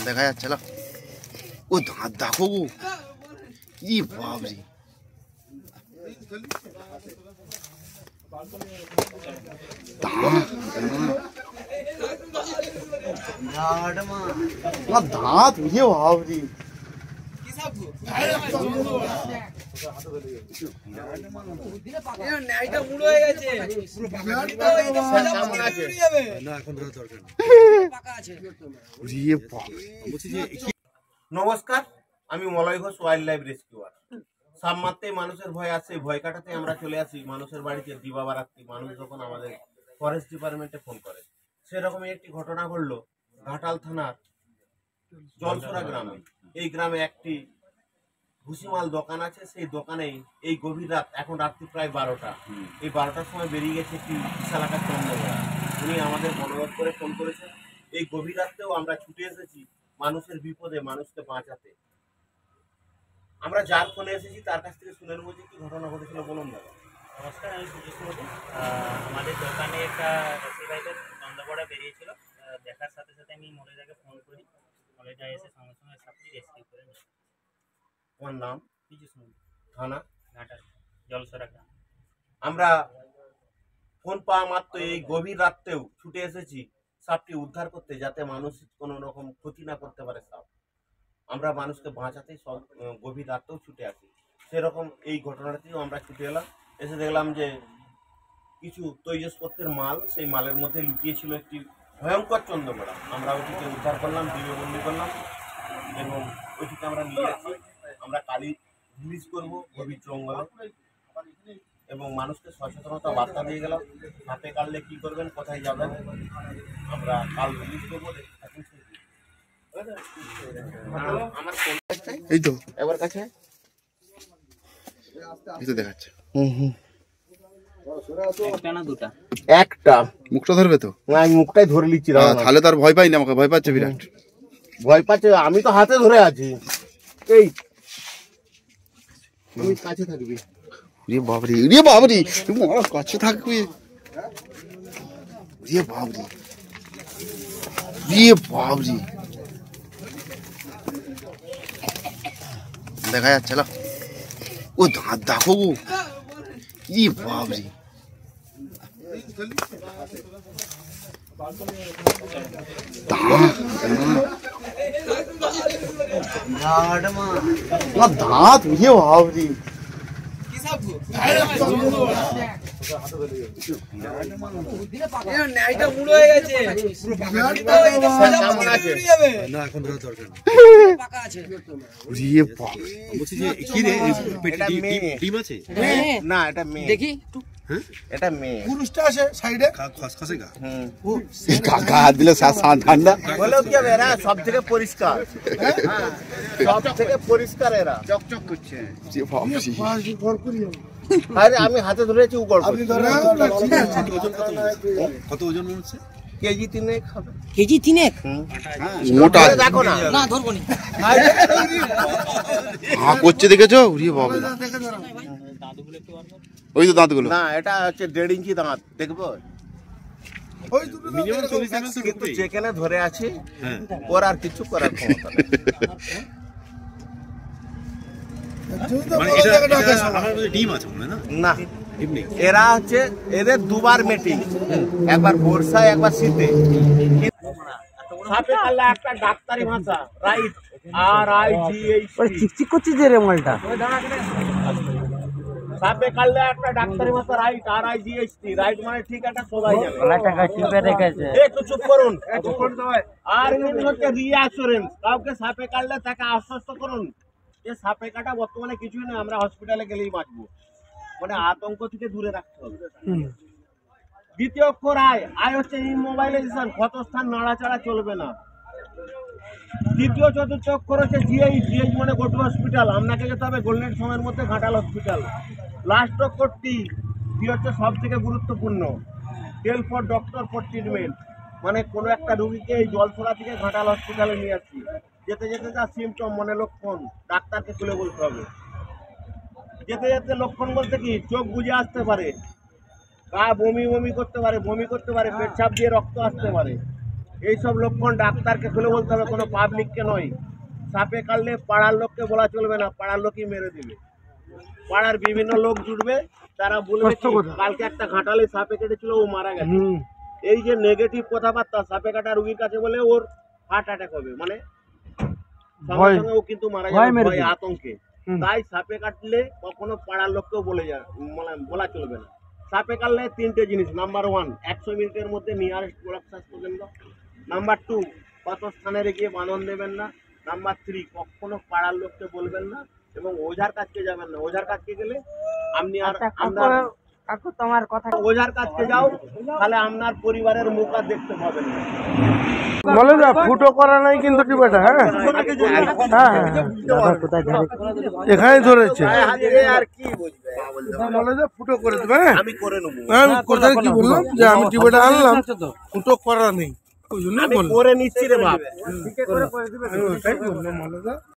দেখা যাচ্ছে না। ও দাঁত দেখো গো, কি বাবরে। দাঁত বুঝে বাবরে। নমস্কার, আমি Malay Ghosh, wild life rescuer. সাপ মারতেই মানুষের ভয় আছে, ভয় কাটাতে আমরা চলে আসি মানুষের বাড়িতে দিবা বারাত্রি। মানুষ যখন আমাদের ফরেস্ট ডিপার্টমেন্টে ফোন করে, সেরকমই একটি ঘটনা ঘটলো ঘাটাল থানার জলসরা গ্রামে। এই গ্রামে একটি ভুসিমাল দোকান আছে, সেই দোকানেই এই গভীর রাত, এখন রাত্রি প্রায় 12টা, এই 12টার সময় বেরিয়ে গেছে একটি বিশাল আকার চন্দ্রবেড়া। উনি আমাদের অনুরোধ করে ফোন করেছেন। এই গভীর রাত্রেও আমরা ছুটে এসেছি মানুষের বিপদে, মানুষকে বাঁচাতে। আমরা যার ফোনে এসেছি তার কাছ থেকে শুনে নেবো যে কি ঘটনা ঘটেছিল। বলুন দাদা। নমস্কার, আমি সুজিত মোদী। আমাদের দোকানে একটা রেসিপাইটার চন্দ্রবড়া বেরিয়েছিল। দেখার সাথে সাথে আমি মলেদাকে ফোন করি। মলেদা এসে সঙ্গে সঙ্গে সাপটি রেস্কিউ করে নেয়। তোমার নাম? সুজিত মোদী, থানা ঘাটাল জলসরা গ্রাম। আমরা ফোন পাওয়া মাত্র এই গভীর রাত্রেও ছুটে এসেছি সাপটি উদ্ধার করতে, যাতে মানুষ কোনো রকম ক্ষতি না করতে পারে সাপ। আমরা মানুষকে বাঁচাতে সব গভীর রাতেও ছুটে আসি। সেরকম এই ঘটনাতেও আমরা ছুটে এলাম। এসে দেখলাম যে কিছু তৈজসপত্রের মাল, সেই মালের মধ্যে লুকিয়েছিল একটি ভয়ঙ্কর চন্দ্রবেড়া। আমরা ওইটিকে উদ্ধার করলাম, ডিবিবন্দি করলাম এবং ওইটিকে আমরা নিয়ে আসি। আমরা কালি রিলিজ করবো গভীর জঙ্গলে এবং মানুষকে সচেতনতা বার্তা দিয়ে গেলাম। হাতে কাটলে কি করবেন, কোথায় যাবেন, আমরা কাল রিলিজ করবো। এই তো এবার কাছে এই তো দেখাচ্ছে। একটা না দুটা? একটা। মুখটা ধরবে তো? আমি মুখটাই ধরে নিচ্ছি। তাহলে তো আর ভয় পাই না, আমাকে ভয় পাচ্ছে বিরাট। ভয় পাচ্ছে? আমি তো হাতে ধরে আছি। এই তুমি কাছে থাকবি। রে বাবরে, রে বাবরে, তুমি আমার কাছে থাকবে। রে বাবরে, রে বাবরে, দেখা যাচ্ছে না। ও দাঁত দেখো গো, রে বাবরে। দাঁত বুঝে বাবরে। না, এটা মেয়ে। দেখি এটা মেয়ে। পুরুষটা আছে সাইডে খসখসে গা। কাকা হাত দিলে ঠান্ডা বলেও কি হবে, এরা সব থেকে পরিষ্কার। সব থেকে পরিষ্কার এরা, চকচক করছে। আরে আমি হাতে ধরেছি। কত ওজন মনে হচ্ছে? কেজি 3 হবে। কেজি 3? মোটা দেখো না। না ধরবো নি। করছে দেখেছো? ওই তো দাঁতগুলো। না, এটা হচ্ছে 1.5 ইঞ্চি দাঁত। দেখবো কিন্তু যেখানে ধরে আছে ওর আর কিছু করার ক্ষমতা নেই। না, এরা হচ্ছে, এদের দুবার মিটিং, একবার বর্ষায় একবার শীতে। সাপে কাটলে একটা ডাক্তারি ভাষা, রাইট, চিকচিক করছিস যে রে মালটা। সাপে কাটলে একটা ডাক্তারি ভাষা, রাইট, রাইট মানে ঠিক একটা সবাই জানে। একটু চুপ করুন। আর হচ্ছে রিঅ্যাসুরেন্স, কাউকে সাপে কাটলে তাকে আশ্বস্ত করুন যে সাপে কাটা বর্তমানে কিছুই না, আমরা হসপিটালে গেলেই বাঁচবো। মানে আতঙ্ক থেকে দূরে রাখতে হবে। দ্বিতীয় অক্ষর আই হচ্ছে ইমোবাইলাইজেশন, ক্ষতস্থান নাড়াচাড়া চলবে না। তৃতীয় চতুর্থ অক্ষর হচ্ছে জিএইচ মানে গো টু হসপিটাল, আপনাকে যেতে হবে গোল্ডেন সময়ের মধ্যে ঘাটাল হসপিটাল। লাস্ট অক্ষর টি হচ্ছে সব থেকে গুরুত্বপূর্ণ, টেল ফর ডক্টর ফর ট্রিটমেন্ট, মানে কোনো একটা রুগীকে এই জলছড়া থেকে ঘাটাল হসপিটালে নিয়ে আসছি, যেতে যেতে যা সিমটম মানে লক্ষণ ডাক্তারকে তুলে বলতে হবে। যেতে যেতে লক্ষণ বলতে কি, চোখ বুজে আসতে পারে, গা বমি বমি করতে পারে, পেট চাপ দিয়ে রক্ত আসতে পারে, এইসব লক্ষণ ডাক্তারকে খুলে বলতে হবে, কোনো পাবলিককে নয়। সাপে কাটলে পাড়ার লোককে বলা চলবে না, পাড়ার লোকই মেরে দিবে। পাড়ার বিভিন্ন লোক জুটবে, তারা বলবে কি, কালকে একটা ঘাটালে সাপে কেটেছিল, ও মারা গেছে। এই যে নেগেটিভ কথাবার্তা সাপে কাটা রুগীর কাছে বলে ওর হার্ট অ্যাটাক হবে, মানে সঙ্গে সঙ্গে ও কিন্তু মারা যাবে ভয়ে, আতঙ্কে। তাই সাপে কাটলে কখনো পাড়ার লোককেও বলা চলবে না। সাপে কাটলে 3টে জিনিস: নাম্বার 1, 100 মিনিটের মধ্যে নিয়ারেস্ট ব্লক স্বাস্থ্য কেন্দ্র। নাম্বার 2, ক্ষতস্থানে গিয়ে বাঁধন দেবেন না। নাম্বার 3, কখনো পাড়ার লোককে বলবেন না এবং ওঝার কাছকে যাবেন না। ওঝার কাছকে গেলে আপনি আর আপনার তোমার কথা ওঝার কাছকে যাও, তাহলে আপনার পরিবারের মুখ আর দেখতে পাবেন না। বলে যা ফুটো করা নাই কিন্তু টিপাটা, হ্যাঁ এখানে ধরেছে। আর কি বুঝবে, বলে যা ফুটো করে দেবে। আমি করে নেবো। আমি কোথায় কি বললাম যে আমি টিপাটা আনলাম, ফুটো করা নেই, ওই জন্য আমি করে নিচ্ছি রে বাপ। ওটাই বললাম। বলে যা